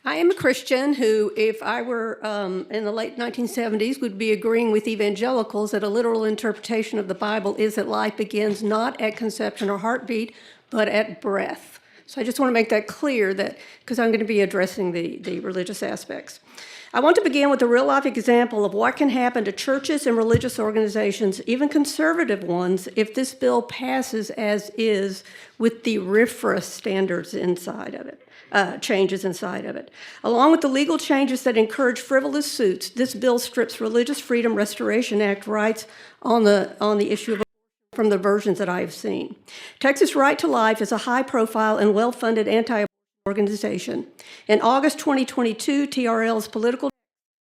I am a Christian who, if I were in the late 1970s, would be agreeing with evangelicals that a literal interpretation of the Bible is that life begins not at conception or heartbeat, but at breath. So I just want to make that clear, that because I'm going to be addressing the religious aspects. I want to begin with a real-life example of what can happen to churches and religious organizations, even conservative ones, if this bill passes as is with the RFRA standards inside of it. Changes inside of it. Along with the legal changes that encourage frivolous suits, this bill strips Religious Freedom Restoration Act rights on the issue of abortion from the versions that I have seen. Texas Right to Life is a high-profile and well-funded anti-abortion organization. In August 2022, TRL's political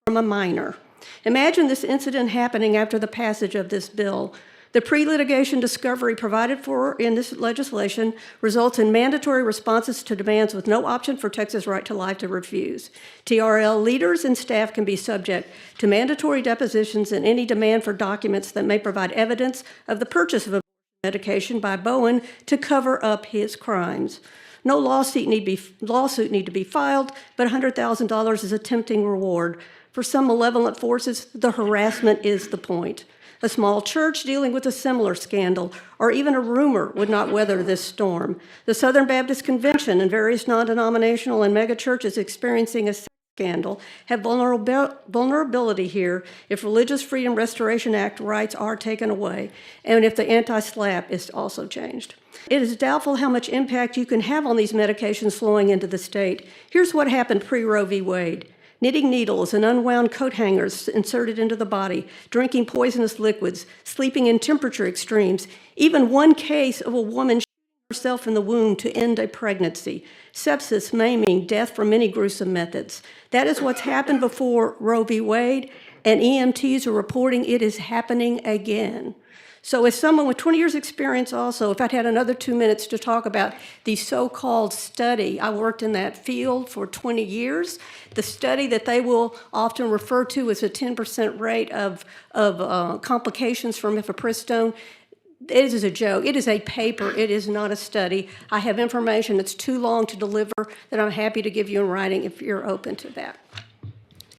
from a minor. Imagine this incident happening after the passage of this bill. The pre-litigation discovery provided for in this legislation results in mandatory responses to demands with no option for Texas Right to Life to refuse. TRL leaders and staff can be subject to mandatory depositions and any demand for documents that may provide evidence of the purchase of a medication by Bowen to cover up his crimes. No lawsuit need to be filed, but $100,000 is a tempting reward. For some malevolent forces, the harassment is the point. A small church dealing with a similar scandal, or even a rumor, would not weather this storm. The Southern Baptist Convention and various non-denominational and mega churches experiencing a scandal have vulnerability here if Religious Freedom Restoration Act rights are taken away, and if the anti-SLAPP is also changed. It is doubtful how much impact you can have on these medications flowing into the state. Here's what happened pre-Roe v. Wade. Knitting needles and unwound coat hangers inserted into the body, drinking poisonous liquids, sleeping in temperature extremes, even one case of a woman shooting herself in the womb to end a pregnancy, sepsis, maiming, death from many gruesome methods. That is what's happened before Roe v. Wade, and EMTs are reporting it is happening again. So as someone with 20 years experience also, if I'd had another 2 minutes to talk about the so-called study, I worked in that field for 20 years. The study that they will often refer to as a 10% rate of complications from mifepristone, it is a joke. It is a paper. It is not a study. I have information that's too long to deliver that I'm happy to give you in writing if you're open to that.